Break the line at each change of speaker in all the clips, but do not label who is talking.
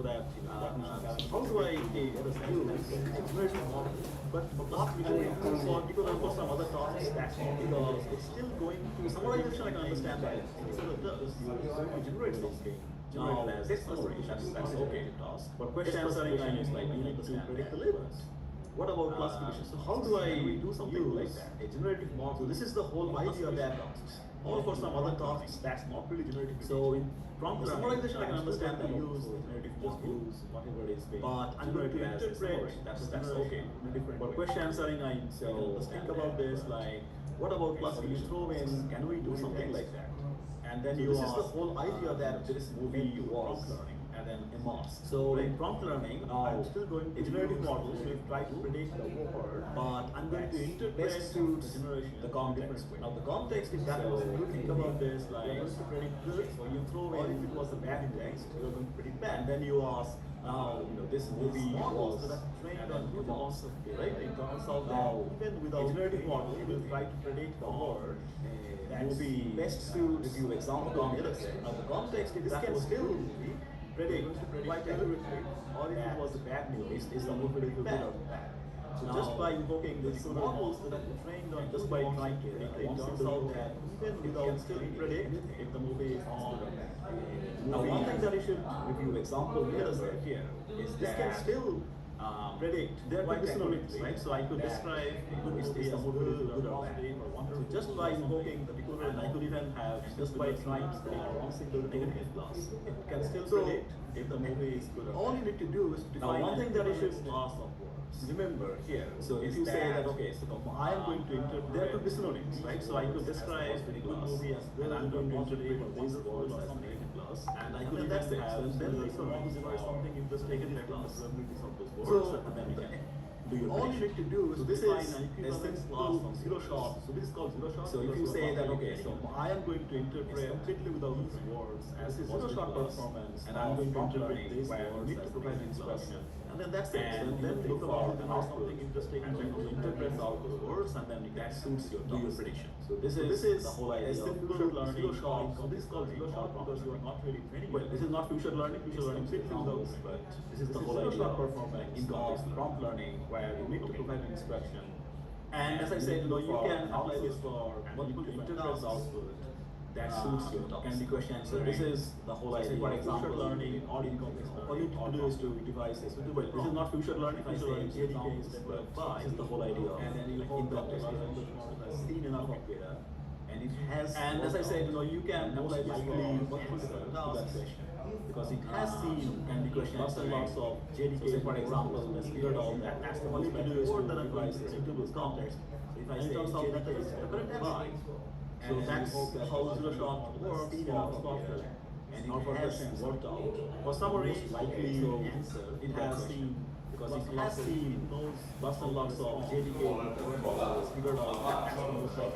so that how do I use generative model? But for classification, for some other tasks, that's not because it's still going to summarization. I can understand that. So it does. You generate something. Now, text summary, that's okay. But question answering is like you need to predict the labels. What about classification? So how do I do something like that? A generative model. So this is the whole idea that or for some other tasks that's not really generative. So in prompt summarization, I can understand that use generative models, whatever it is. But I'm going to interpret that's okay. But question answering, I think about this like, what about classification? Throw in, can we do something like that? And then this is the whole idea that this movie was learning and then a mask. So in prompt learning, I'm still going to generative models will try to predict the word, but I'm going to interpret to the context. Now the context, if that was good, think about this like you're going to predict good, so you throw in if it was a bad text, you're going to predict bad. And then you ask, now this movie was trained on good concept, right? It turns out that even without generative model, it will try to predict the word. That be best suits review example context. Now the context, this can still predict quite accurately, or if it was a bad news, is the movie good or bad. So just by invoking these models that are trained on, just by trying to predict, it turns out that even without still predict if the movie is on. Now one thing that you should review example here is this can still predict. There could be synonyms, right? So I could describe is the movie good or bad. So just by invoking the particular, and I could even have just by trying to predict one single negative class, it can still predict if the movie is good or bad. All you need to do is to define one thing that you should class of words. Remember here, so if you say that okay, so I am going to interpret, there could be synonyms, right? So I could describe a good movie as well, I'm going to interpret these words as something class, and I could even have then the synonyms or something you just take it in a class. So and then you can do your all you need to do is this is a simple zero shot. So this is called zero shot. So if you say that okay, so I am going to interpret completely without these words as a zero shot performance, and I'm going to interpret this word need to provide instruction. And then that's it. And then think about something interesting and to interpret all those words, and then that suits your prediction. So this is the whole idea. A simple zero shot. So this is called zero shot because you are not really training. Well, this is not future learning. Future learning completely without, but this is the whole idea. Zero shot performance in prompt learning where you need to provide instruction. And as I said, you can apply this for multiple different output that suits your can be question. So this is the whole idea. For example, learning all you need to do is to devise this. Well, this is not future learning. Future learning JDK is this is the whole idea. And then you hope that this has seen enough of data, and it has. And as I said, you can apply likely multiple different tasks because it has seen can be question lots and lots of JDK. So say for example, let's clear all that. That's the all you need to do is to devise this into this context. So if I say JDK is the current by. So that's how zero shot works for software, and it has worked out. For summary, likely answer, it has seen because it has seen lots and lots of JDK figured out that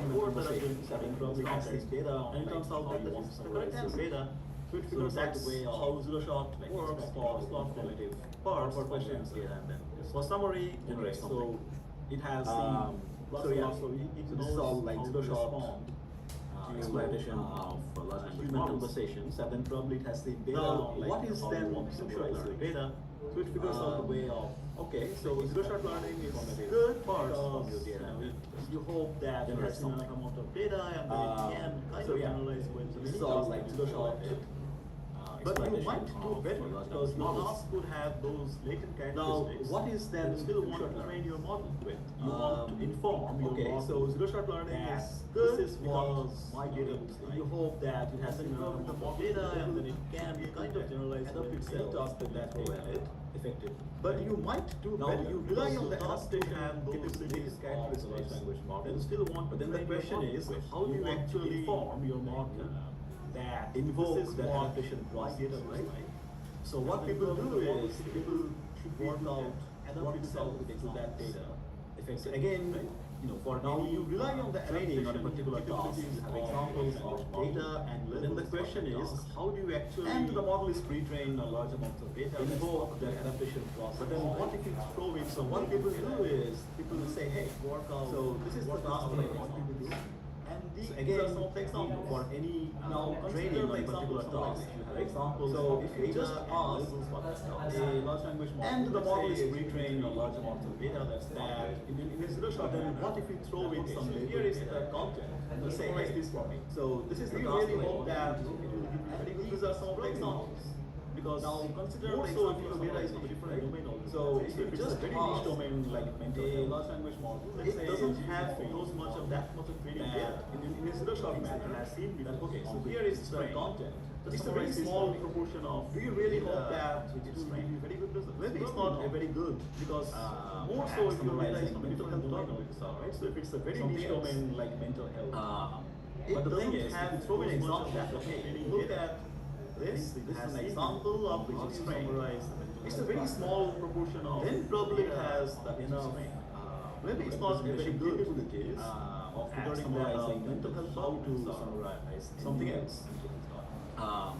before that are doing setting from the context data, and it turns out that the correct answer data. So it figures out the way of how zero shot works for slot relative parts for questions data, and then for summary, so it has seen lots and lots of it knows all like zero shot. Exploitation of large human conversations, and then probably it has the data. Now, what is then supervised data? So it figures out the way of okay. So zero shot learning is good parts of your data. You hope that it has enough amount of data, and then it can kind of analyze when this is all like zero shot. But you might do better because your task could have those latent characteristics. Now, what is then still want to train your model with? You want to inform your model. So zero shot learning is good. This is what my data looks like. You hope that it has enough of data, and then it can kind of generalize up itself task that way effective. But you might do better. You rely on the adaptation and those latest characteristics language model. Then still want. But then the question is, how do you actually inform your model? That invokes the adaptation process, right? So what people do is people should work out what itself to that data. Effective. Again, for now you rely on the training on a particular task. You have examples of data, and then the question is, how do you actually? And the model is pre-trained on large amounts of data. Invoke the adaptation process. But then what if you throw in? So what people do is people will say, hey, work out. So this is the task that I want you to do. And
So
these
again,
are some of the examples
for any
now
training
consider
on
the
a particular
examples
task, you have
like
examples.
so
of
if you
data
just
and
ask
labels for that task,
a large language model,
and the
let's
model
say
is retrained on large amounts of data, that's
that in a zero shot,
But then
manner,
what if you throw in
okay,
some
so
label
here is the
data
content and
and
let's say,
summarize
hey,
this for me?
so
This is the
we
task
really
that I
hope
want
that
you to
it
do.
will give you very good
These are some of the examples.
because
Now consider
more
the
so if
example
your data is from a
summarization,
different
right?
domain also.
So if
if
you
it's a
just
very niche
ask
domain like mental
a
health,
large language model,
it doesn't have
those
those much of that much of training
that
data. In a zero shot manner,
has seen
that okay, so
on
here
which
is
it's
the
trained.
content.
Just
It's a very
summarize this
small
for me.
proportion of.
Do you really
data
hope that
which
it
is
will
trained?
give you
Very good results. Maybe it's
Probably
not a
not.
very good because more so
perhaps
if your data is
summarizing
from a different
mental
domain
health
also, right? So if it's a very
something
niche
else.
domain like mental health,
But
it
the thing
doesn't
is,
have
if you throw in
those much
example,
of that
okay,
training
look
data.
at
This
this
is
has
an
seen
example of which
how
is
you
trained.
summarize the mental
It's a
health
very
factor.
small proportion of.
Then probably it
data
has
on which
enough
is trained. Maybe it's not a very
representation
good
capabilities
of
at
figuring that
summarizing
mental health
how to
problems or
summarize
something
any
else.
mental health topic.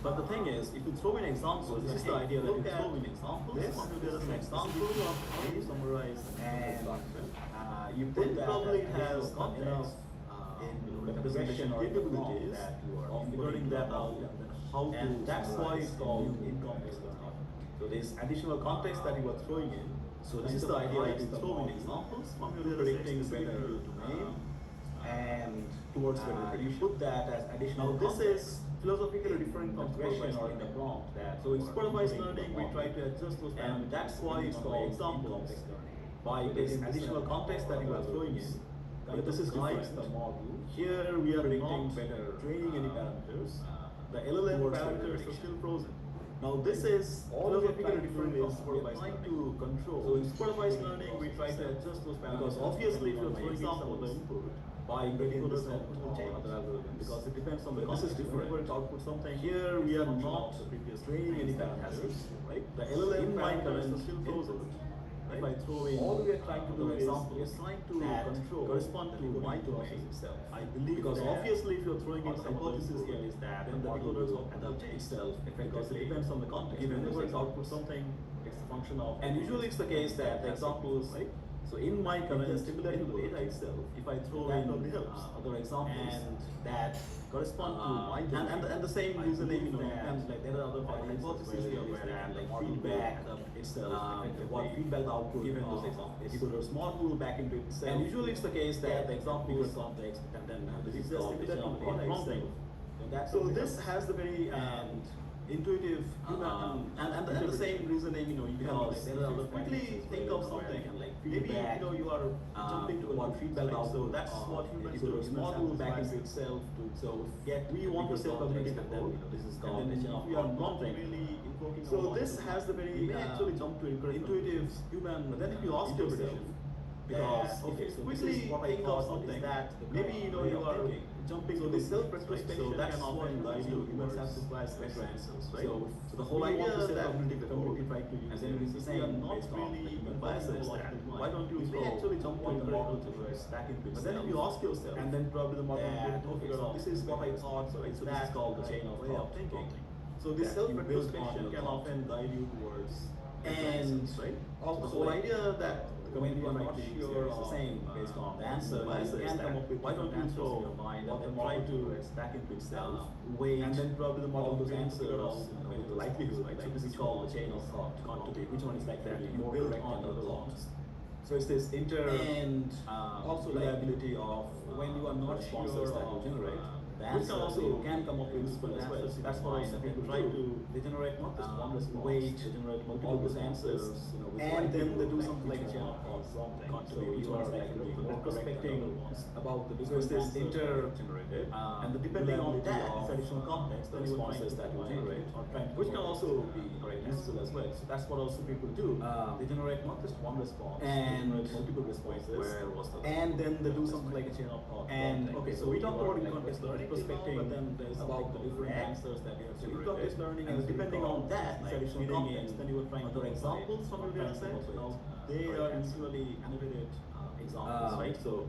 But the thing is, if you throw in examples,
This is
hey,
the idea that
look
you
at
throw in examples.
this,
There is an example of how you summarize the
and
document.
you
Then
put that
probably
as
it has
additional
enough
in
representation
or
capabilities
that you are
of figuring that out and then how to
and that's why
summarize
it's called
new
in-context
context.
learning. So there's additional context that you are throwing in.
So this is the idea that you throw in examples from your data
predicting
sets
better
specifically to domain
and towards better
you
prediction.
put that as additional. Now this
context
is philosophically different from
question
supervised
or in the
learning.
prompt that
So in
you are
supervised
inputting
learning,
the
we
prompt.
try to adjust those
And
parameters.
that's why it's
depending on
called
the examples.
in-context learning. By
It is
getting
additional context that you are throwing in.
But this is
guides
different.
the model. Here we are
Predicting
not
better,
training any parameters. The LLM
towards better
parameters are
prediction.
still frozen. Now this is
all we are
philosophically
trying to
different
do
from
is we are
supervised
trying
learning.
to control.
So in supervised learning, we try to adjust those parameters.
Because
Obviously, if you're
depending on
throwing
my
in some of the
examples,
input,
by
the
getting
encoders
this
output will change.
other algorithms.
Because it depends on the
But this is
context.
different.
Whenever it outputs something, here we are not training any parameters, right? The LLM
In my
parameters are
current
still frozen.
input,
If I throw in
all we are trying to do
other
is
examples,
we are trying to
that
control
correspond
the
to
decoding
my
process
domain
itself.
I believe
Because
that
obviously
if you're throwing in
our
some
hypothesis
input,
here is that
then the
model
decoders
will
will
adapt itself
because
effectively.
it depends on the context.
Given
Whenever
those
it outputs
examples.
something, it's a function of.
And usually it's the case that the examples,
right?
so in my current
similar to the
input,
data itself, if I throw
that
in
probably helps.
other examples
And that
correspond to my
and,
domain,
and the same
I
reasoning, you know,
believe
you can,
that
like there are other hypotheses here where that like feedback
itself,
what feedback the output
given those
examples.
decoders model back into itself.
And usually it's the case that the example
Because
is context and then this
it's
is
just
called the
similar to
channel
prompting.
That's
So this has the very
and
intuitive
and the same reasoning, you know, you can
because
like there are other
quickly think of something
and like
maybe
feedback,
you are jumping to
what feedback
right? So
output,
that's what humans do.
decoders
Humans
model
have
back
this
into
bias.
itself to
So get we want to
because
say cognitive
context, and then,
code.
you know, this is
And
called
then
the chain of
we are not
prompting.
really invoking.
So
our
this
model.
has the very,
we may actually jump to
intuitive human
But then if you ask yourself,
interpretation.
because
That, okay,
if
so
you
this
quickly
is what I
think of
thought
something
is
that
the
maybe
correct
you know
way
you
of
are
thinking.
jumping
So
to
the
this
self-retrospection
so that's
can
what
often guide
humans
you
do. Humans have
towards
to bias
better
better
answers,
answers,
right?
right?
So the whole idea
idea
of
that
cognitive
the
code,
we try to use
and then it's the
we are
same
not
based on
really
the human
biases
logical
that
mind.
why don't you
We may
throw
actually jump
one
to the
model
model
to
to
back into
But then if you ask yourself,
and then probably the model
that,
will
okay,
figure
so
out
this is what I thought, so this is called the chain of
way of
thought
thinking.
prompting.
So this
that you build on
self-retrospection
your
can
thought.
often guide you towards
And
right?
also
the whole
like,
idea that
when you are not
might be
sure
is
the same based on the answer,
biases
you can
that
come up with
why don't you
answers
throw
in your mind
what
and
the
then try
model
to
does back into itself,
weight
and then probably the model
all those
will
answers
figure out
with the likelihood, right? So this is called the chain of thought quantity. Which one is like that? You
more
build
correct
on
than
the
other
thought.
ones. So it's this
And
also
reliability of
when you are not
responses
sure
that you
of,
generate. The
which
answer
can also
can come up with
useful
useful
as well.
answers.
That's what also people try to
They generate not just one response,
weight,
they generate
all
multiple
those
answers,
answers,
you know, with
and then they do
likelihood,
something like a chain of
thought
prompting.
quantity,
So
which
you
one
are
is likely to be more
retrospecting
about the
So it's
different
this
answers
inter
that you generated,
and depending on that,
of,
it's additional context
the
that you are trying
responses
to
that you
find,
generate,
or trying to
which can also be
correct
useful as well.
So that's what also people do. They generate not just one response, they
And
generate multiple responses,
where was the
and then they do something like a chain of thought.
And
prompting.
okay, so we talk
you are
about
like
in-context learning,
prospecting,
but then there's
about the different
and
answers that you have
so
generated.
in-context learning
and
is
depending on
called,
that,
like,
it's additional
feeding
context.
in
Then you will find
other
other examples from your data
trying to
set.
come up with,
Now they
correct
are
answers.
usually annotated examples, right? So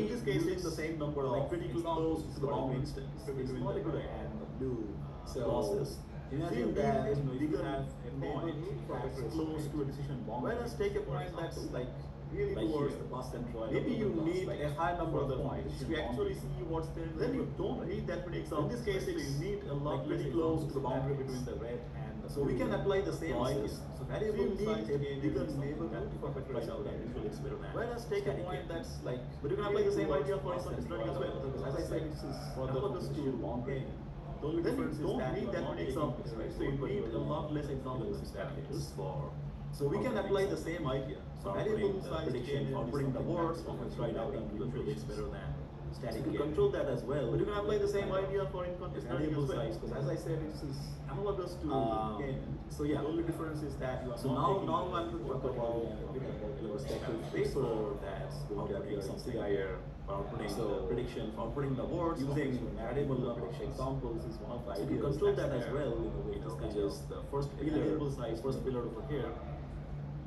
in this case, it's the same number
like
of
pretty
close to the boundary instance.
It's not a good
and
do
process.
Imagine that you know, if you
bigger
have a point
neighborhood
that's
that's
close to a decision boundary.
Whereas take a
for
point that's
example,
like really
like
towards
here,
the bus
centroid of
maybe
the
you
bus,
need
like
a high number
for
of
a point,
points
decision
to actually
boundary.
see what's there in the
Then you
neighborhood,
don't
right?
need that many
In
examples.
this case,
right?
you need a lot
like
less
pretty close to
examples
the boundary
that
between the red and the
so we can apply the same
idea.
idea.
So
So
variable
you
size
need a
again
bigger
is something
neighborhood
that
for
for
factorize out that.
usually it's better than
Whereas take a
static
point
gain.
that's like, but you can apply the same idea for
Towards
instance learning as well.
as I said, this is
for the
analogous to
decision
boundary.
The only
Then you
difference is
don't
that
need
you
that
are not
many
taking
examples,
it,
right?
so you need a lot less examples in that case. So we can apply the same idea. So variable size
prediction
gain
for
is
putting the
something
words
that
of
is
its right out
into
into the
the
is better than static
to
gain.
control that as well.
But you can apply the same idea
for inconsistent learning
variable
as well.
size, because as I said, it's
Analogous to gain.
so yeah.
The only difference is that you are
So
not
now
taking
I'm going to talk about the respective paper that's going to appear in CIR for putting the prediction for putting the words using variable prediction examples is one of the
So
ideas.
to control that
that's
as
there,
well,
which is the first pillar,
variable size
first pillar over here.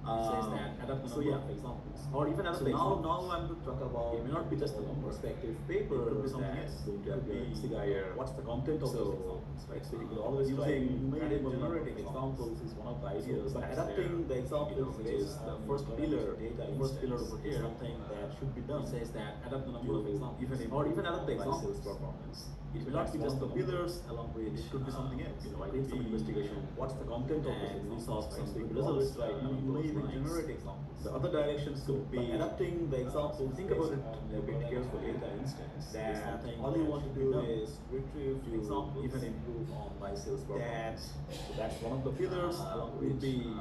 Says that adapt the
so
number
yeah.
of examples, or even adapt
So
the
now
examples.
I'm going to talk about
It may not be just a perspective paper,
It could be something
that's
else.
going to
It could
appear in
be
CIR. What's the content of those examples, right? So you could always
Using
using
variable
generating
examples
examples is one of the ideas.
but
that's
adapting
there.
the examples
which is the first pillar, first pillar over here,
something that should be done.
It says that adapt the number of examples, even adapt the
by
examples
sales
performance. It will not be just the pillars along which
It could be something else.
You know, I did some investigation. What's the content of this?
And
We
we
saw
saw
some
some
good
results,
results, right?
you
You
may
may
even
generate examples. The other directions could be
By adapting the examples,
Think about it a bit carefully.
data instance,
That
something
all you want to do
done.
is retrieve
To
examples,
even
improve on my sales
that
performance. So that's one of the pillars.
would
Would
be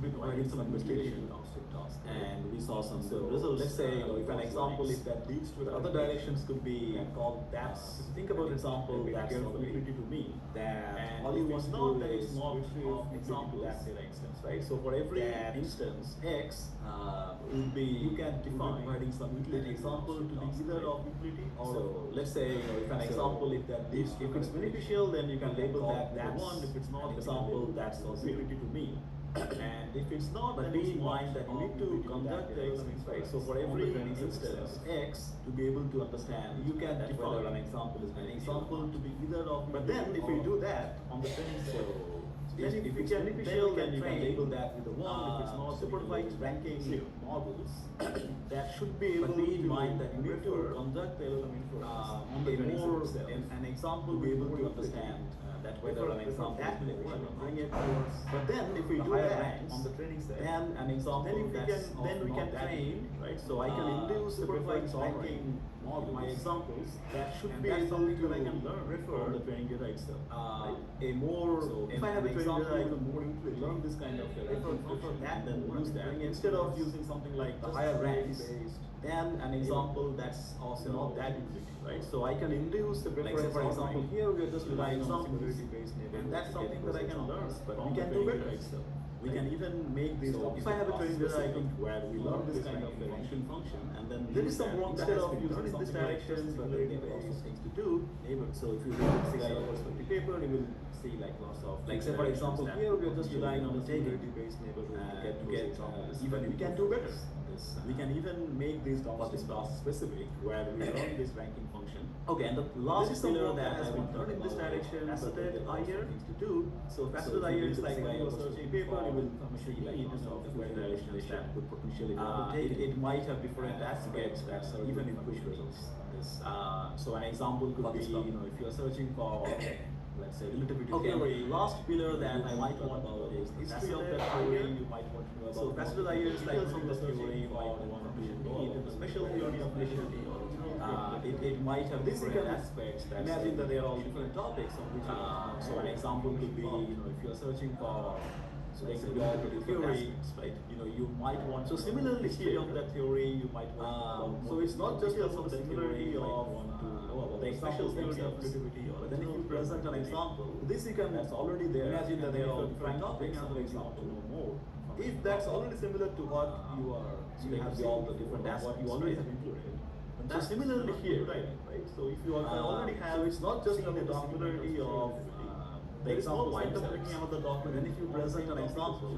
be providing some investigation downstream task, and we saw some good results. Let's say, you know, if an example is that leads to the other directions could be called that's. Think about an example that's of utility to me. That
And
all you
if
want
it's
to
not,
do
then
is
it's not
retrieve
of
example
examples.
that data instance, right? So for every
That
instance X, would be
you can define
providing some utility
example to be either of utility or
so let's say, you know, if an example if that leads
if it's beneficial, then you can label that
that's
one. If it's not,
an
then
example
label
that's
that
of
zero.
utility to me.
And if it's not,
But
then
bear
it's
in
not
mind that you
of
need to
utility
conduct
that
the
is
examples,
right.
right? So for every instance X, to be able to understand,
you can
that
define
whether an example is
an
beneficial or
example
not.
to be either of.
But then if we do that on the training set,
then if it's beneficial, then you can label that with a one. If it's not,
supervised
supervised
ranking
zero.
models
that should be able
But bear in
to
mind that you need to
refer
conduct the LLM inference
on
on
the
the
training
more
set itself.
an example to be able to understand that whether an example
that
is beneficial or
bring
not.
it towards. But then if we
The
do
higher
that
ranks,
on the training set,
then an example
then if we
that's
can
of
then we
not
can
that
train,
right?
so I can induce the preferred
supervised
ranking
models,
my examples that should
and
be
that's
able
something
to
that I can learn
refer
from
the training data itself.
a more
So if
an
I have a training
example
data, I can
more into
learn this kind of
refer that
and then
more
use that
bring it
instead of
towards
using something like
the
just
higher
ranks
ranks,
then an example that's also not that utility, right? So I can induce the
Like say
preference
for
of
example
rank.
here we are just relying on
Examples.
similarity based
And that's something that I can learn, but
from
we
the
can do
training
better.
data itself.
We can even make these.
So
If I have a training data, I can
where we
learn
learn
this
this
kind of
function and then
there
use
is some
that.
work
Instead
that
of
has been done in this
something like
direction,
just
but
similarity
there are
based
also things to do.
So if you read the CIO perspective paper, you will see like lots of like say for example here we are just relying on the
Similarity
taking
based neighborhood
to get
even we can do better. We can even make these
for this
downstream
class
tasks
specific where we learn this ranking function.
Okay, and the
There
last
is some
pillar
work
that has
that
been
I
done in
want
this
to
direction,
cover.
faceted
There are also
IR
things
to do. So faceted
if
IR
you
is
read
like
the
when
CIO
you're searching
perspective
paper, you will
see
see
like
it
lots of
in
different directions that could potentially
it might have different
aspects that serve
even in
different
push
results.
results.
So an example could
For
be,
this stuff.
you know, if you are searching for, let's say, relativity
Okay,
theory,
the last pillar that I might
talk
want
about is the
history of
faceted
that
theory.
theory.
You might want to know about.
So faceted IR is like
details
from
of
the
the theory.
theory
You might
or
want to
need
know
the special theory of relativity or
it might have
This
different
can
aspects. That
imagine that they are all
different topics of which so an
an
example could be, you know, if you are searching for, so let's say all the different
theory,
aspects, right? You know, you might want
So
to know
similarly
history
here,
of that theory. You might want
so it's not just
details
about
of
the
the theory.
similarity
You might
of
want to know about
the special
examples
theory of
themselves.
relativity or
But then if you present an example,
this you can
that's already there.
imagine that
and
they
then
are all
if you're trying
different
to bring
topics
another
and
example
you
to know more.
If that's already similar to what you are,
So they have all the different
what
aspects,
you already
right?
have included.
And
So
that's
similarly here,
right?
right? So if you already have,
so it's not just
seen
about
the similarity of
the
there is no
example
point of
themselves.
bringing out the document.
Then if you present an example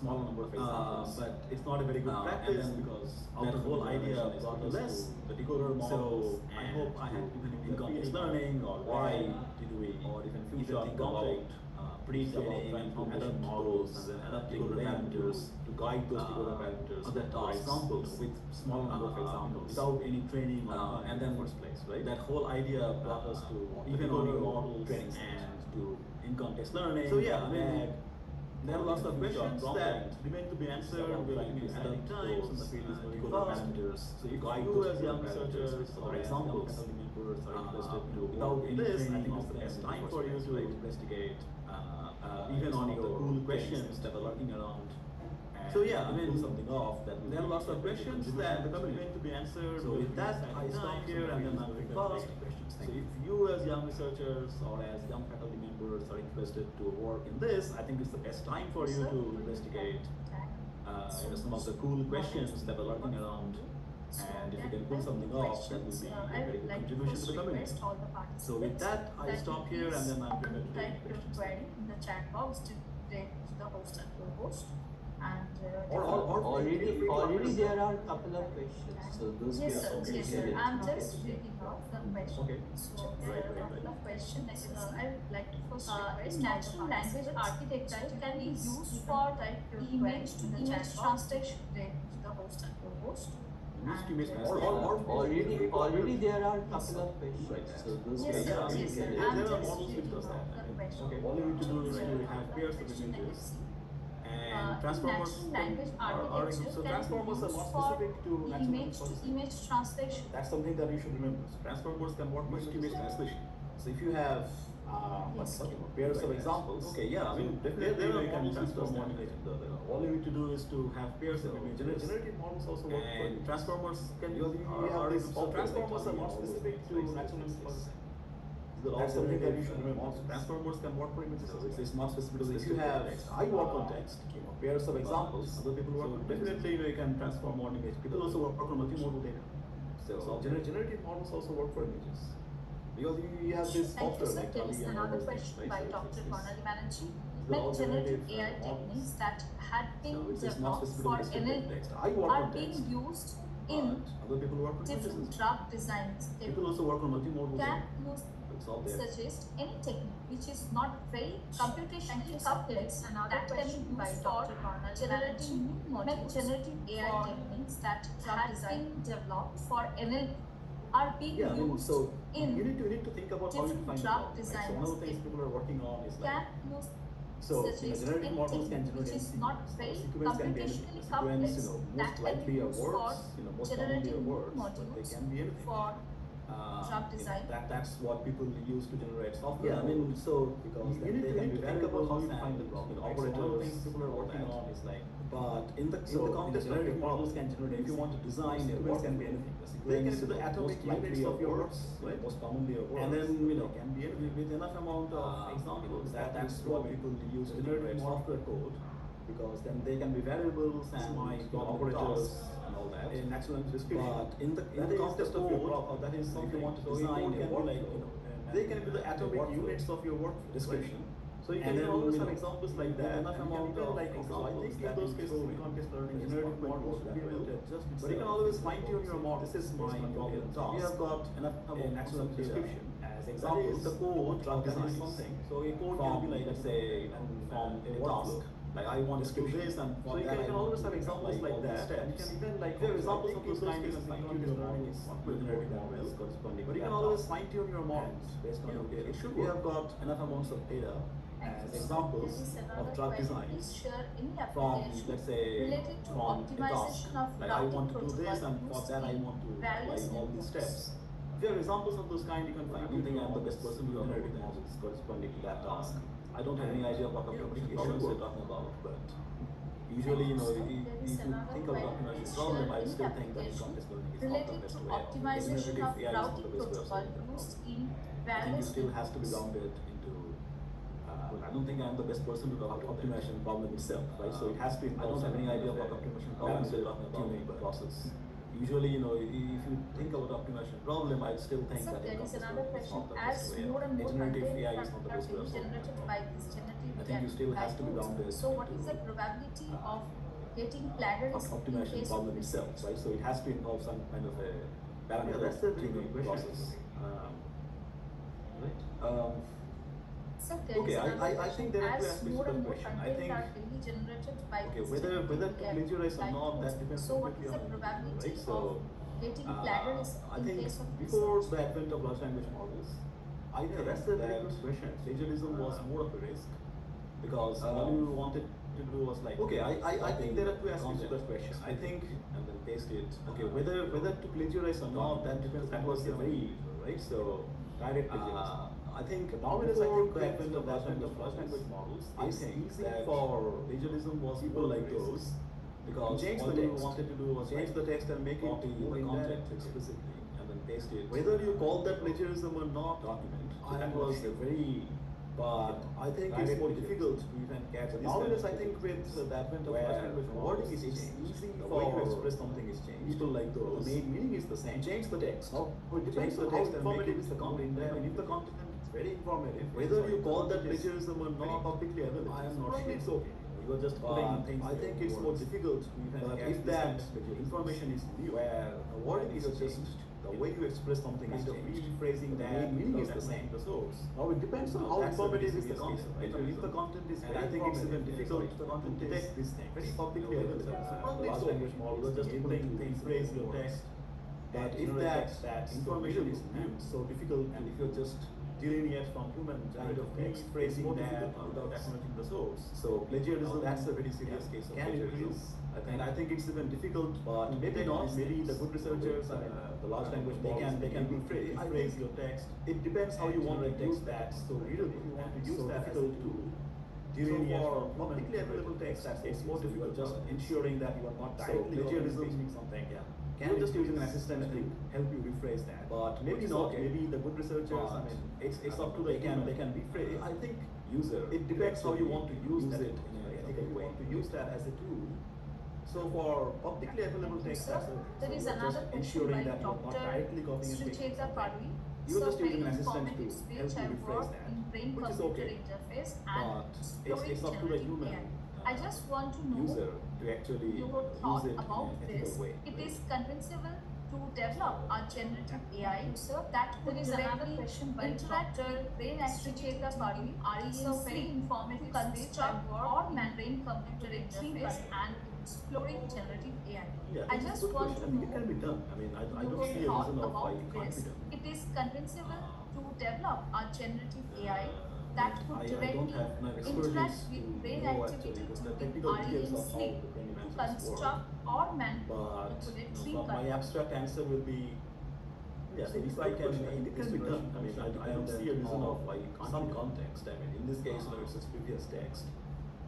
smaller number of examples,
but it's not a very good practice
and then
because
that
the whole idea
generation is
brought us
less
to the decoder models.
So I
and
hope I have even
in continuous learning or
why
did we
or even
future
think about
conflict
pre-training and adapt models and then adapting parameters to guide those decoder parameters.
Other tasks
examples with small number of examples
without any training
and then
in the first place, right?
That whole idea brought us to even on your model training and to in-context learning.
So yeah, I mean,
RAG,
there are lots of
which are
questions
prompt
that remain to be answered.
we're
We're
looking
looking
at
at adding times, and the field is moving fast.
parameters. So you guide
You
those
as young
parameters
researchers
or
or
examples
young faculty members are interested to
without any
this. I
training
think
of
it's the
them
best
in the
time
first
for you
place,
to
right?
investigate
Even on
some of
your
the cool
questions
questions
that are lurking around.
So yeah, I mean,
pull something off that
there are lots of questions that remain to be answered.
So with that, I stop
time
here and then I'm
very
going
fast.
to questions.
So
Thank you.
if you as young researchers or as young faculty members are interested to work in this, I think it's the best time for you to investigate some of the cool questions that are lurking around. And if you can pull something off, that will be a very good contribution to the community. So with that, I stop here and then I'm going to
type
take
your
questions.
query in the chat box to direct to the host and co-host. And
Already there are a couple of questions, so those
yes, sir.
questions
Yes,
we
sir.
will
I'm
address.
just reading out the question.
Okay.
So
Right,
there are a
right,
couple of questions. I would like to first
In
request
natural language architecture
can be used for
type your
image to
query in the
image
chat box.
translation direct to the host and co-host.
Used to miss
And,
translation.
Already there are a couple of questions,
Right.
so those
Yes,
Yeah,
sir.
I mean,
Yes, sir.
there
I'm
are
just
models which
reading
does
out
that.
the question.
Okay, all you need to do is to have pairs of
Question I
images.
can see.
And transformers
Natural language
are
architecture
so
can
transformers
be
are not
used for
specific to natural
image
language
to
processing.
image translation.
That's something that you should remember. So transformers can work with image translation. So if you have
Yes.
pairs of examples, okay, yeah, I mean, there are
you can
models which
transform
does
one
that.
image into the other.
All you need to do is to have pairs of images.
Generative models also work for
And
you.
transformers can
Because you have this
so transformers are
software
not
like
specific to
like
natural language processing.
That's
something that you should
generative,
remember. Transformers can work for images.
So
It's not specific to if you have I work on text, pairs of examples, other people work on definitely you can transform one image. People also work on multimodal data. So generative models also work for images. Because you have this
Thank you,
software
sir.
like
There
DALL-E
is
and all
another
those things,
question
right?
by
So
Dr.
it's-
Corneli Banerjee.
these are all
When generative
generative,
AI
models.
techniques that had been
So it's not
developed
specific
for
to descriptive
NLP
text. I work
are
on
being
text.
used in
Other people work on images.
different drug designs.
People also work on multimodal
Can
data.
you
It's all there.
suggest any technique which is not very computationally complex
Another
that can
question
be
by
used for
Dr. Corneli
generating new
Banerjee.
modules? Generative AI
for
techniques that
drug
had
design.
been developed for NLP are being
Yeah, I mean,
used
so
in
you need to think about how you
different
find
drug
the problem. Right? So one of the things
designs.
people are working on is
can
like
you
so
suggest
generative
any
models can
technique
generate
which is
anything.
not
So
very
sequence can be anything.
computationally
Sequence,
complex
most
that can
likely
be
a
used
words,
for
most commonly
generating
a
new
words, but they
modules
can be anything.
for drug design.
That's what people use to generate software.
Yeah, I mean, so
because
you
then
need
they
to
can be
think about how you
variables
find the
and,
problem.
you know,
Right? So
operators.
one of the things people are
all
working
that.
on is like,
But in the
so
context of
generative
your
models
models can generate.
if you want to design a
sequence
work
can be
flow,
anything.
the
They can
sequence,
be the atomic
most likely
units of your
words,
words, right?
most commonly a word.
And then
can be anything.
with enough amount of examples, that's what people use to generate software code, because then they can be variables and
my
operators
tasks
and all that.
in natural language description.
But in the
That is
context
the
of your
code,
work, that is
if you
something.
want to
So
design
code
a
can be like,
workflow,
they can be the
a
atomic
workflow
units of your work
description.
So you
And
can
then,
always
you
have
know,
examples like that.
enough
And you can
amount
even
of
like examples. I think in
that
those
you
cases,
throw
in
in.
context learning,
It's
generative
not
models
that
will be able
way.
to
Just
But you can
itself.
always fine tune your model.
This is my
based on
problem
your
task.
You have got enough
A natural
natural
data
description
as
That
examples
is the code
drug
that is
designs.
something. So a code
From,
can be like,
let's say, from a
workflow.
task. Like I want to do
description.
this and
So
for
you
that
can
I want
always
to
have examples
apply
like
all these
that. And you
steps.
can even like
So
there are
I
examples
think
of those
in those
kinds
cases,
of
fine
fine
tune your models
with
with
generative
generative
models.
models corresponding
But
to
you can
that
always
task.
fine tune your models
Based on
You know,
your data.
it should
We
work.
have got enough amounts of data as examples
There is
of
another
drug
question.
design
Please share any
from,
application
let's say,
related to
from a
optimization
task.
of
Like I
routing
want to do this
protocol
and for
used
that I
in
want to apply
various
all these
networks.
steps.
If there are examples of those kind, you can
I
find
don't think I'm the best person to talk about models corresponding to that task. I don't have any idea what optimization problems you're talking about, but usually, you know, if you think of optimization problem, I still think that context learning is not the
related
best
to
way.
optimization
Generative
of
AI is not
routing
the best way of
protocol
solving that problem.
used in
I think it
various
still has to be
networks.
grounded into. I don't think I'm the best person to talk about optimization problem itself, right? So it has to. I don't have any idea what optimization problems you're talking about in the process. Usually, you know, if you think about optimization problem, I still think
So
that
there
in
is
context
another
learning is
question.
not the
As
best way.
more and more
Generative
content
AI is
are
not the best way of
being
solving that.
generated by this generative
I think you still has to be
tools.
grounded
So what is
into,
the probability of getting plagiarism in
optimization
case
problem
of
itself,
research?
right? So it has to involve some kind of a parameter
that's a very
tuning
good question.
process. Right?
So there
Okay,
is
I
another
think
question.
there are two
As
aspects
more
to the
and more
question. I
content
think
are daily generated by
okay,
instant
whether to
AI
plagiarize or
like
not, that
tools,
depends
so what
completely
is the
on
probability
individual, right? So,
of getting plagiarism
I
in
think
case of
before
research?
the advent of large language models, I think
that's a very
that
good question.
plagiarism was more of a risk because all you wanted to do was like
Okay, I think there are two
copy
aspects to
content,
that question. I think
and then paste it.
okay, whether to plagiarize or not, that depends
was
completely on
very
individual, right? So
direct plagiarism.
I think
Nowadays,
before
the
the
advent of large language
models,
I
it's
think
easy
that
for
plagiarism was
people
more
like
risk
those
because
change
all
the
you
text.
wanted to do was
Change the text and make it
copy
more
the content
indirect
explicitly and then paste it.
Whether you call that plagiarism or not,
document,
I
that
am
was
not
a very
but I think it's
direct
more
plagiarism.
difficult to even catch
But
this
nowadays,
kind of
I think with
plagiarism.
the advent of
Where
large language
the wording
models,
is
it's
changed,
easy
the
for
way you express something is changed.
people like those.
The main meaning is the same. Change the text.
Oh, it depends
Change the
on how
text and make
informative
it
is the
more
content.
indirect.
I mean, if the content is very informative,
Whether
sorry,
you call
the
that
content is
plagiarism or
very
not,
publicly available,
I am not
probably
sure.
it's okay. You are just
But
putting things.
I think it's more difficult to even
But
catch
if
this
that
kind of plagiarism.
information is new,
where the wording is
just
changed, the way you express something is
kind of
changed,
rephrasing
the
that,
main meaning is the
without
same.
the source.
Now it depends on how
That's a very
informative is the
serious
content,
case,
right? I mean, if the content is
And
very
I think it's even
informative,
difficult
if the content
to
is
detect these things.
very publicly
You know,
available.
with,
So probably
large
it's okay.
language models
You are just
able
putting
to
things, phrase your
work.
text.
But
And
if
generate
that
information is new,
so difficult,
and if you're just delineate from human
kind of
text,
rephrasing
more
that
difficult
without
acknowledging the source.
So plagiarism,
Now, that's a very serious
yeah,
case of
can
plagiarism.
increase.
And I think it's even difficult,
But
to
maybe
detect
not.
these
Maybe
things.
the good researchers, I mean, the large language models,
they can
rephrase
rephrase your text. It depends how you want to use that. So really, if you want to use that as a tool, delineate
for
from publicly available text, it's more difficult.
Just
Ensuring that you are not directly
plagiarism
pasting something.
yeah,
Can you just using an assistant to help you rephrase that?
But
Maybe
which is
not.
okay.
Maybe the good researchers. I
But
mean, it's
I
up to
mean,
the they can rephrase. I think
user.
it depends how you want to use that.
it in a
If
ethical
you
way.
want to use that as a tool. So for publicly available
Thank you,
text,
sir. There is another
just
question
ensuring
by
that you're not
Dr.
directly copying and pasting
Sricheta
something.
Parvi.
You're
So
just using an
many
assistant to
informatics
help
which
you
I
rephrase
work
that,
in brain
which is
computer
okay.
interface
But
and
it's up to the
generative
human,
AI. I just want to know
user to actually
your
use
thought
it
about
in an ethical
this.
way.
It is convincible to develop a generative AI so that could directly interact with brain Sricheta Parvi, so very informative construct or brain computer interface and exploring generative AI.
Yeah,
I
it's a
just
good
want
question.
to
I mean, it
know
can be done. I mean, I don't
your
see a
thought
reason of why
about
it can't
this.
be done.
It is convincible to develop a generative AI that could
I
directly
don't have enough
interact
expertise
with
to
brain
know
activity
actually the
in
technical details
REM
of how
sleep
the brain
to
images work.
construct or
But
manipulate sleep
But my abstract answer will be, yes,
So
if I can
question,
make
it can be done. I mean,
I don't see a reason of why it can't
some
be done.
context. I mean, in this case, it's just previous text.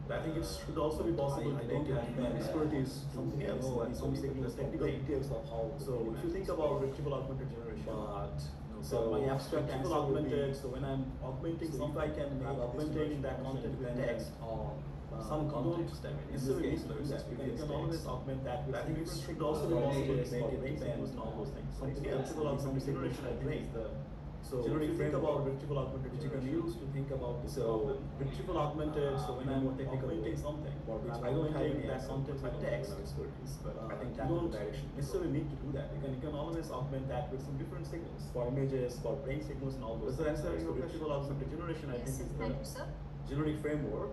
But I think it should also be possible
I
to
don't
make
have
that expertise something else.
know
Maybe
some
the technical details of how. So if you think about retrieval augmented generation,
But
so my abstract
answer
retrieval
will be-
augmented. So when I'm augmenting,
So if I can make
augmenting that content with text
or
some
context, I mean, in this case,
you
it's just
can
previous
always
text.
augment that with
I think it
different
should also be
technologies,
possible to
make
make
it
it
bands and all those things. Something else. Retrieval augmented generation, I think, is the so
Generic
if you think
framework
about retrieval augmented
which you can
generation,
use to think about this
so
problem.
retrieval augmented. So when I'm
more technical
augmenting
way,
something,
for which
I'm
I don't have
augmenting
any
that
answer,
content
because I
with
don't have
text.
enough expertise, but I think
You
that's the
don't
direction to go.
necessarily need to do that. You can always augment that with some different signals for images, for brain signals, and all those.
Does that answer
things.
your
So
question?
retrieval augmented generation, I
Yes,
think,
sir.
is
Thank you,
the
sir.
generic framework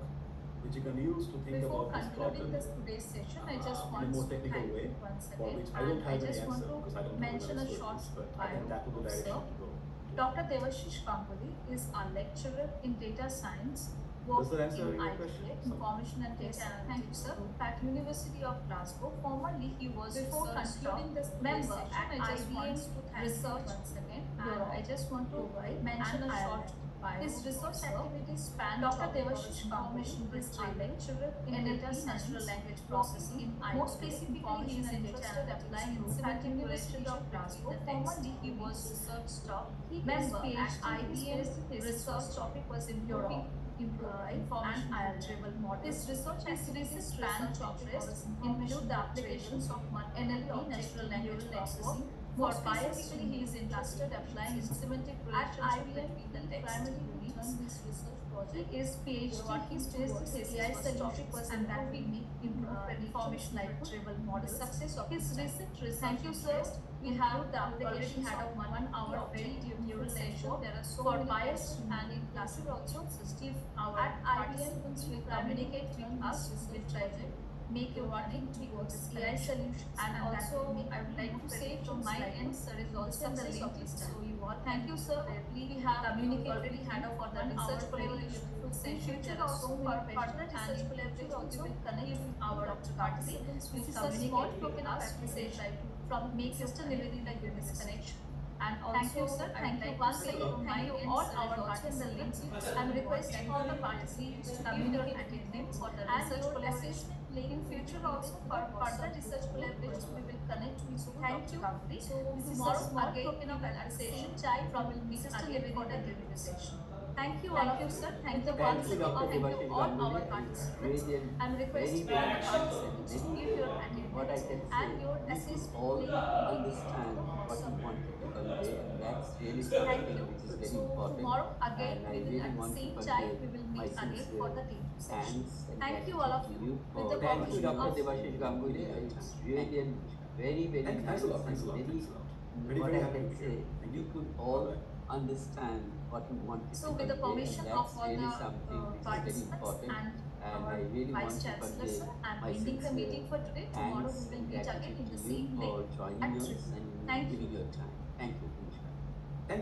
which you can use to think
Before
about this
concluding
problem.
this today's session, I just
in a
want
more
to
technical
thank
way,
you once
for
again,
which I don't
and I
have any
just want
answer because I
to
don't have
mention a
enough
short
expertise, but I
bio
think that would be the
of
direction
Sir.
to go.
Dr. Devashish Ganguly is a lecturer in data science,
Does
worked
that answer
in
your
ITA,
question?
Information and Data Analytics Group at University of Glasgow. Formerly, he was
Before concluding this
member
session,
at
I just want
IBM
to thank
Research
once again,
and I just want to mention a short bio. His research activities span Dr. Devashish Ganguly is a lecturer in data natural language processing in IBM. More specifically, he is interested in applying at University of Glasgow. Formerly, he was research staff member at IBM. Research topic was improving information and algebra models. His research activities span interests include the applications of NLP, natural language processing, For bias, he is interested applying systematic relationship between the text
primarily
units.
turn this research project
His PhD
working
thesis
towards
is
AI
AI solutions
solutions
and that
improving
will improve information retrieval models.
the success of
His
this
recent research
Thank you, sir.
interest, we have the already had a 1 hour very beautiful session. There are so
For
many
bias
tests and in classification system. If our
At IBM,
participants
we
will
primarily
communicate with
run
us,
this
we
research
try to
project
make you
working
connect
towards
with
AI
AI
solutions
solutions and
that
also
will make
I would like to say from my end, sir is also in the
success of
link,
this
so
study.
you all thank you, sir. We have already had a for the research collaboration
In
session.
future
There are so
also,
many
further
questions
research
and in
collaboration,
future also
we will
connect
if
with our
Dr.
participants
This
will
is a small
communicate with
token of
us. We will try
appreciation
to from make you
Sister
connect
Nivedita
with
gave
this
this
connection. And
Thank you,
also,
sir.
I
Thank
would
you
like
once
to say
again.
from
Thank
my
you
end,
all
sir
our
is also in the link.
participants.
I'm requesting
Thank
all
you.
the participants to give your
Communicate with
attendance
them
for the
and
research
your
collaboration.
assessment
In future also for further research collaborations, we will connect with you.
Thank you.
Kavri.
So this is a
Tomorrow
small
again
token
we
of
will at
appreciation
same time
from
we will meet
Sister
again for the
Nivedita
giving
giving
session. Thank you all
Thank
of
you,
you.
sir.
Thank you
Thank
once
you,
again.
Dr.
Thank you
Devashish
all
Ganguly.
our
It's
participants.
really
I'm
very,
requesting
very,
all the participants to
very,
give your
what I
attendance
can say,
and your
you could
assessment
all
link in
understand
the
what you
WhatsApp
wanted to
group.
convey, and that's really
Thank
something
you.
which is very
So
important.
tomorrow again
And I
we will
really
at the
want to
same
convey
time we will
my
meet again
sincere
for the teaching session.
thanks and
Thank you all
gratitude
of
to
you
you
with
for
the
Thank you,
permission
Dr.
of
Devashish Ganguly. It's really and very, very
Thanks a lot,
nice
thanks a lot,
and very,
thanks a lot. Very,
what
very
I
happy
can
to be
say,
here. Thank
you
you.
could all
Bye-bye.
understand what you wanted
So
to
with the
convey, and
permission
that's
of all
really
the
something which is very
participants
important.
and
And
our
I really
Vice
want to
Chancellor
convey
sir, I'm
my
ending the
sincere
meeting for today. Tomorrow
thanks
we will
and
meet again
gratitude
in
to
the
you
same
for
link
joining
at
us
3.
and
Thank
giving
you.
your time. Thank you. Namaskar.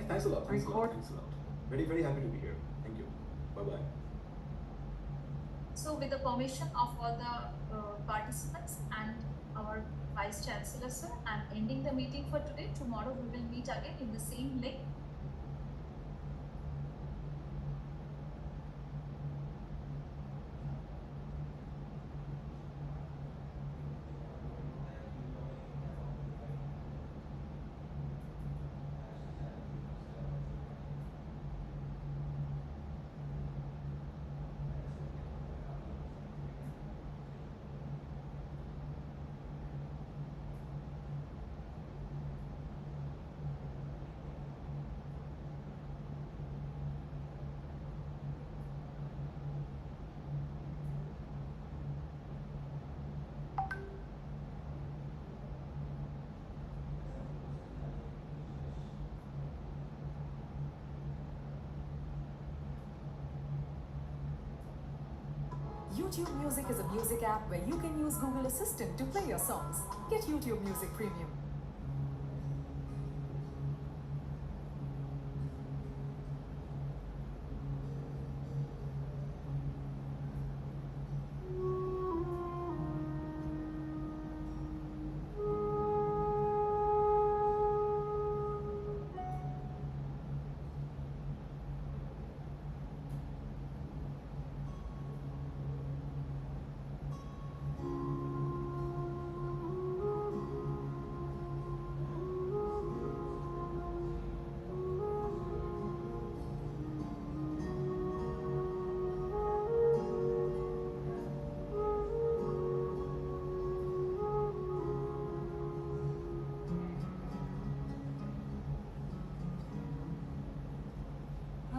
Thanks a lot, thanks a lot, thanks a lot. Very, very happy to be here. Thank you. Bye-bye.
So with the permission of all the participants and our Vice Chancellor sir, I'm ending the meeting for today. Tomorrow we will meet again in the same link.
YouTube Music is a music app where you can use Google Assistant to play your songs. Get YouTube Music Premium.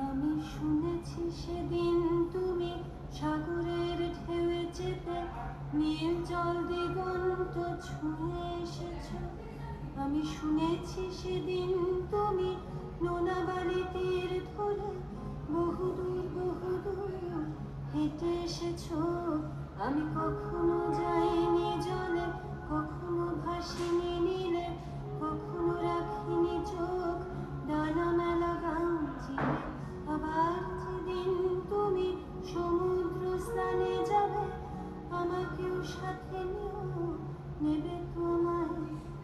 আমি শুনেছি সেদিন তুমি সাগরের ঢেউয়ে চেপে নীল জল দিগন্ত ছুঁয়ে এসেছো। আমি শুনেছি সেদিন তুমি নোনা বালি তীর ধরে বহুদূর হেঁটে এসেছো। আমি কখনো যাইনি জলে, কখনো ভাসিনি নীলে, কখনো রাখিনি চোখ ডানা মেলা গান চিনে। আবার যেদিন তুমি সমুদ্র স্নানে যাবে, আমাকেও সাথে নিও, নেবে তোমায়,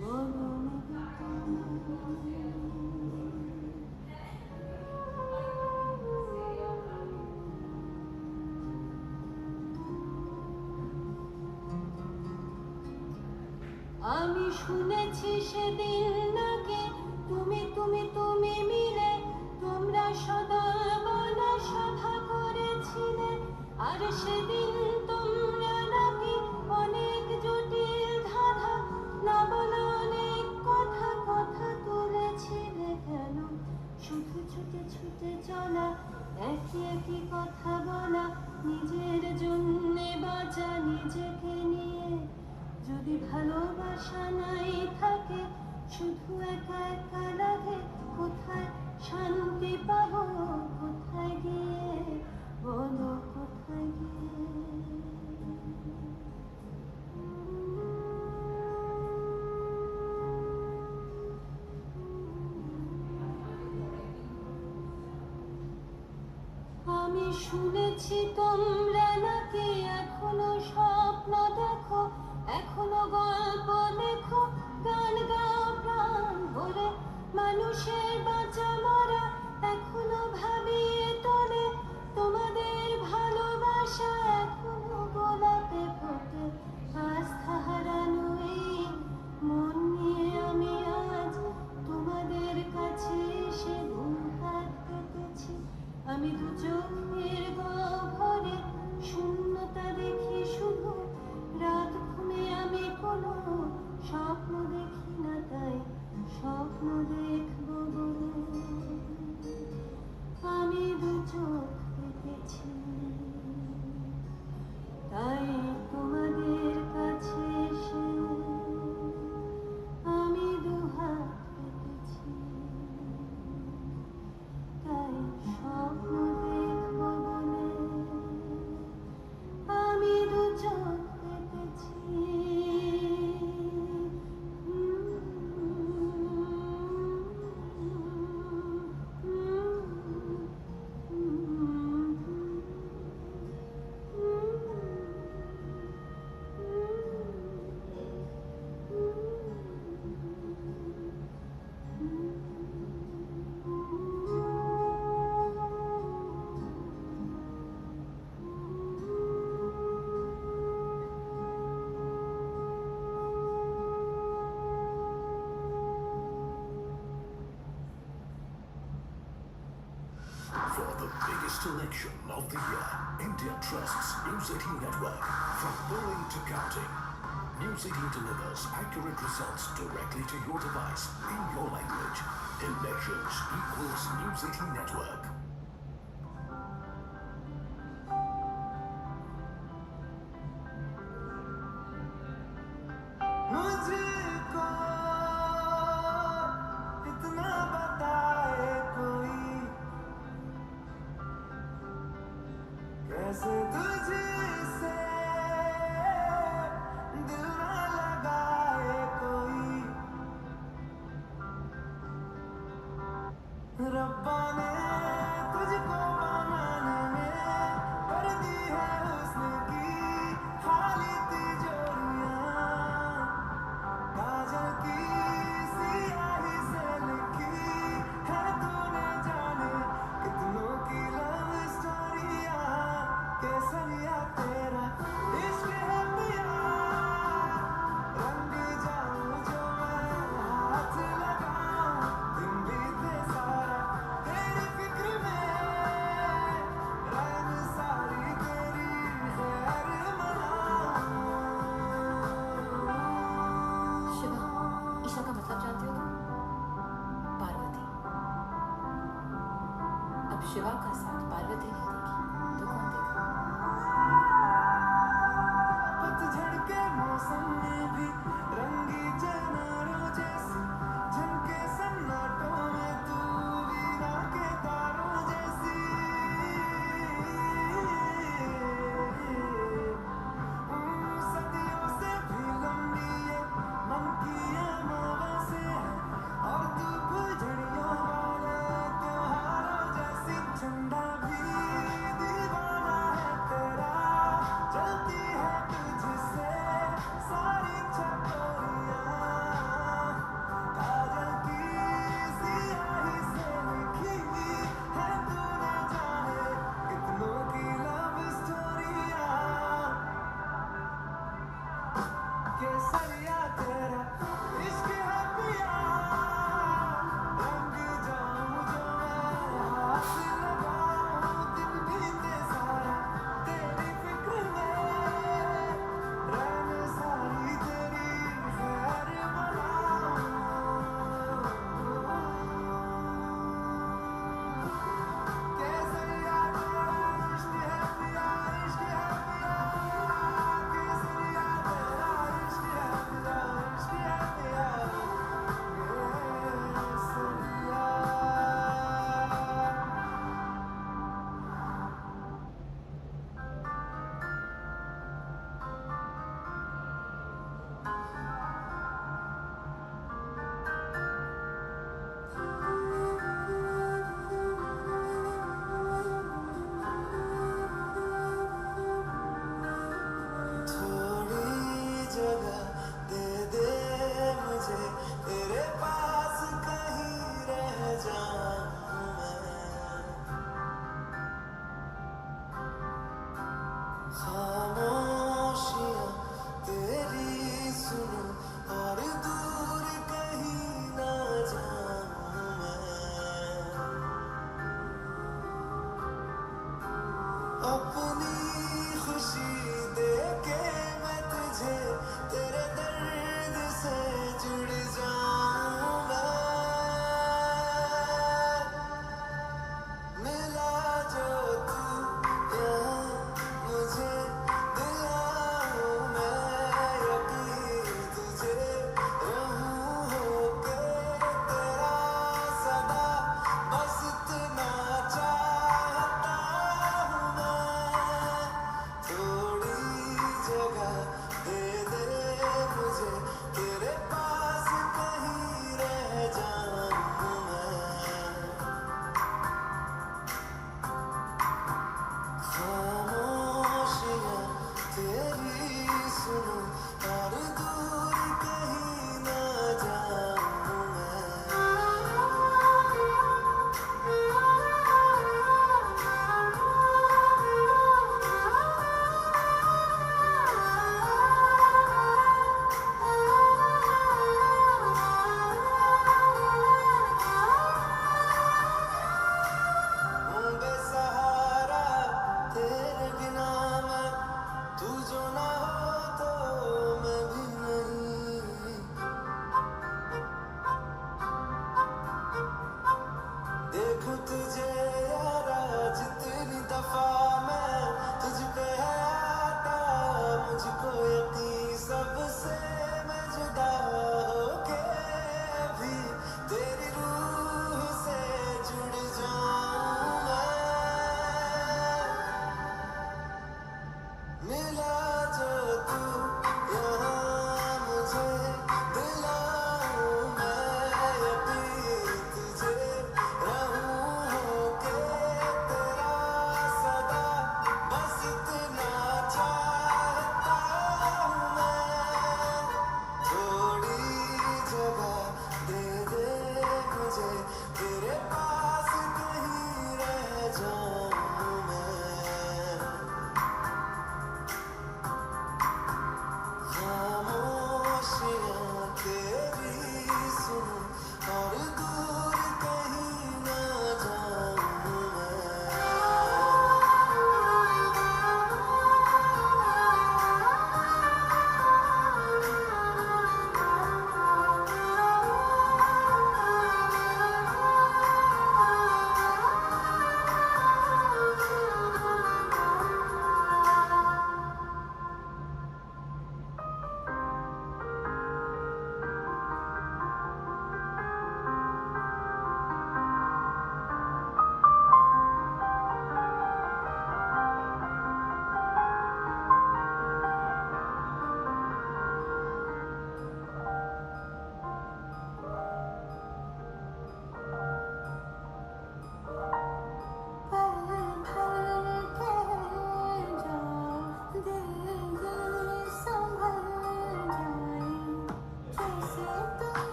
বলো নেবে তোমায়। আমি শুনেছি সেদিন নাকি তুমি মিলে তোমরা সদা বলা সভা করেছিলে। আর সেদিন তোমরা নাকি অনেক জটিল ধাঁধা না বলা অনেক কথা ছুটে ছুটে চলা একই একই কথা বলা নিজের জন্যে বাঁচা নিজেকে নিয়ে যদি ভালোবাসা নাই থাকে শুধু একা একা লাগে কোথায় শান্তি পাবো কোথায় গিয়ে বলো কোথায় গিয়ে আমি শুনেছি তোমরা নাকি এখনো স্বপ্ন দেখো এখনো গল্প লেখো গান গাও প্রাণ ভরে মানুষের বাঁচা মরা এখনো ভাবিয়ে তোলে তোমাদের ভালোবাসা এখনো গোলাপে ফোটে আস্থা হারানো এই মন নিয়ে আমি আজ তোমাদের কাছে এসে ঘুম হাত পেতেছি আমি দু চোখের গহ্বরে শূন্যতা দেখি শুধু রাত ঘুমে আমি কোনো স্বপ্ন দেখি না তাই স্বপ্ন দেখবো বলে আমি দু চোখ পেতেছি তাই তোমাদের কাছে এসে আমি দু হাত পেতেছি তাই স্বপ্ন দেখবো বলে আমি দু চোখ পেতেছি
For the biggest election of the year, India trusts News 18 Network. From polling to counting, News 18 delivers accurate results directly to your device in your language. Elections equals News 18 Network.
मुझको इतना बताए कोई कैसे तुझसे दिल ना लगाए कोई रब्बा ने तुझको बनाने में कर दी है हुस्न की खाली तिजोरियां काजल की सियाही से लिखी है तूने जाने कितनों की लव स्टोरियां केसरिया तेरा इश्क है पिया रंग जाऊं जो मैं हाथ लगाऊं दिन बीते सारा तेरी फिक्र में रंग सारी तेरी खैर मनाऊं
शिवा, ईशा का मतलब जानते हो तुम? पार्वती। अब शिवा का साथ पार्वती नहीं देगी तो कौन देगा?
पतझड़ के मौसम में भी रंगी चनारों जैसी झनके सन्नाटों में तू वीरा के तारों जैसी सदियों से भी लंबी ये मन की अमावस्या है और तू फुलझड़ियों वाले त्योहारों जैसी झंडा भी दीवाना है तेरा जलती है तुझसे सारी छतरियां काजल की सियाही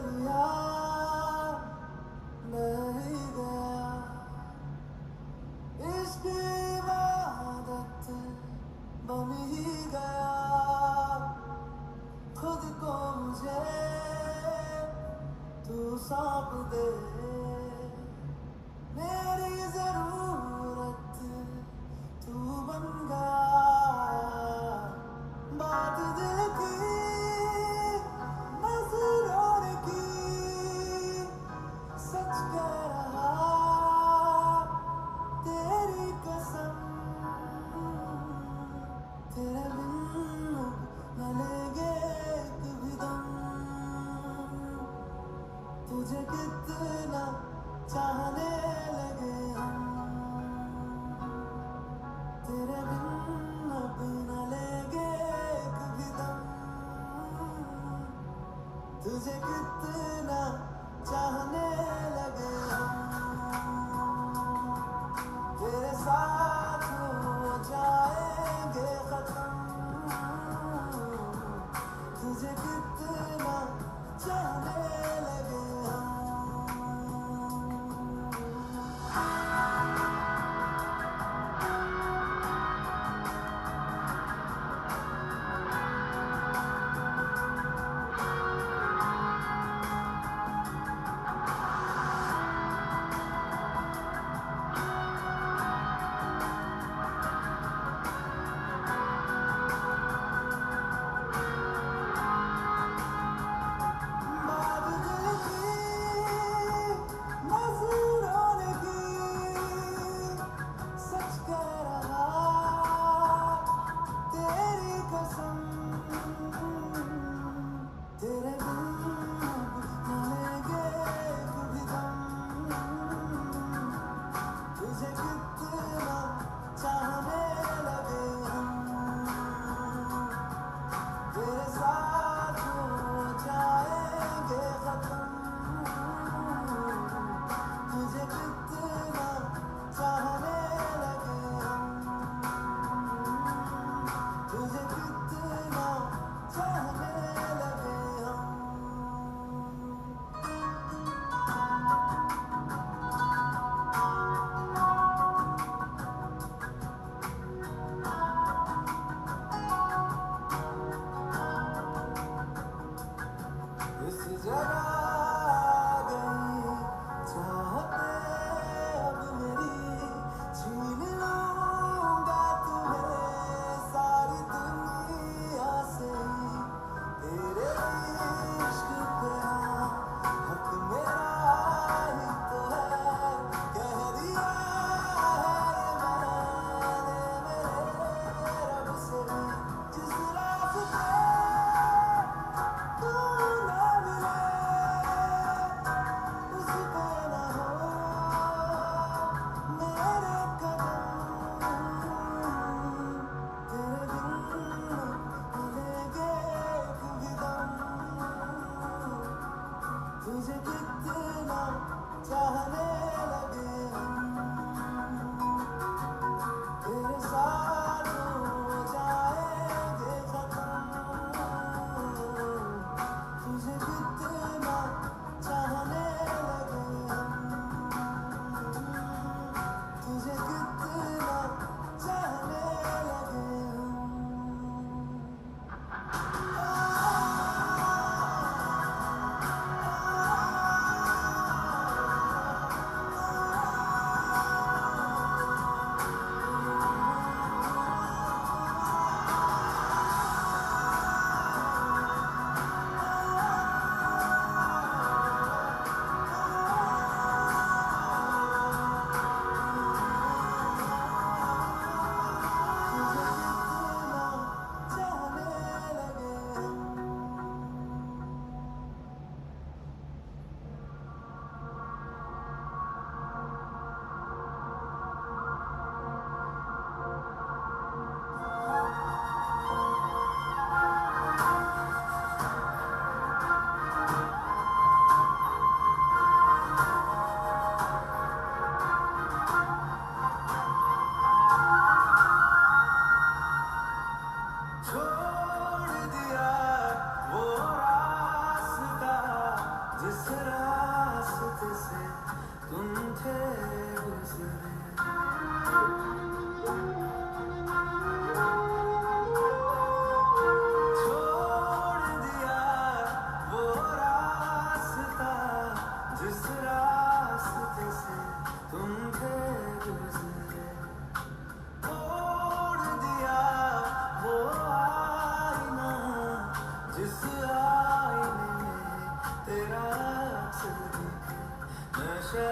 लिया मैं ही गया इश्क इबादत बन ही गया खुद को मुझे तू सौंप दे मेरी जरूरत तू बन गया बात दिल की नजरों की सच कह रहा तेरी कसम तेरे बिन न लेंगे एक भी दम तुझे कितना चाहने लगे हम तेरे बिन अब न लेंगे एक भी दम तुझे कितना चाहने लगे हम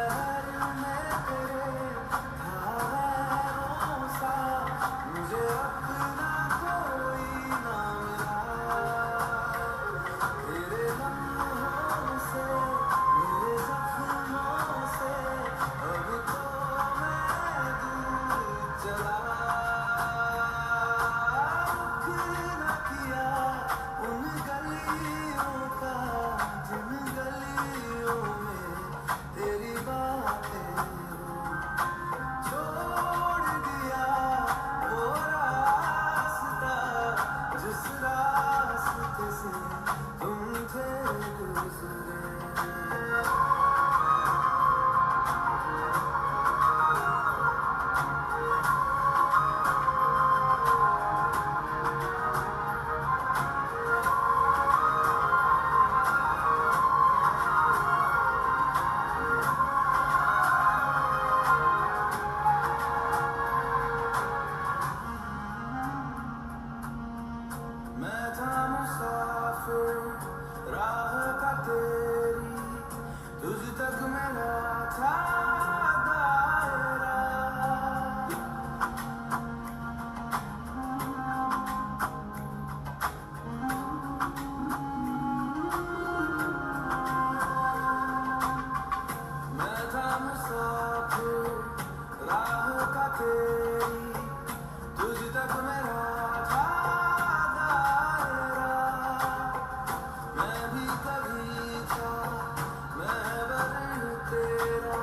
लहर में तेरे था भरोसा, मुझे अपना कोई ना मिला। तेरे लम्हों से मेरे जख्मों से अब तो मैं दूर चला। रुख न किया उन गलियों का जिन गलियों में तेरी बातें हो। छोड़ दिया वो रास्ता जिस रास्ते से तुम थे गुजरे। मैं था मुसाफिर राह का तेरी, तुझ तक मेरा था दायरा। मैं था मुसाफिर राह का तेरी, तुझ तक मेरा था दायरा। मैं भी कभी था महबर तेरा,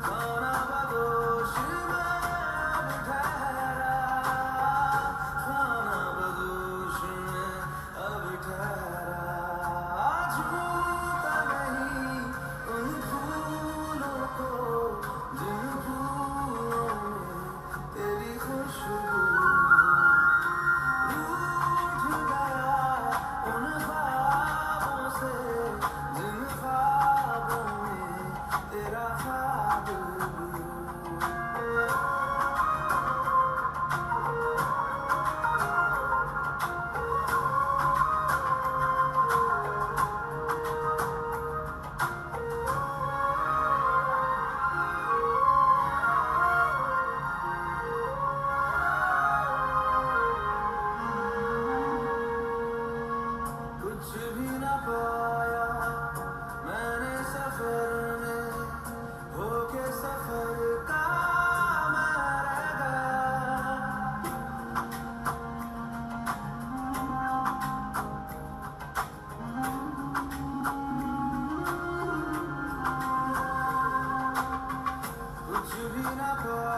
खाना बदोश में अब ठहरा। खाना बदोश में अब ठहरा। छूता नहीं उन फूलों को जिन फूलों में तेरी खुशबू। रूठ गया उन ख्वाबों से जिन ख्वाबों में तेरा ख्वाब भी। कुछ भी न पाया मैंने सफर में, होके सफर का मैं रह गया। कुछ भी न पाया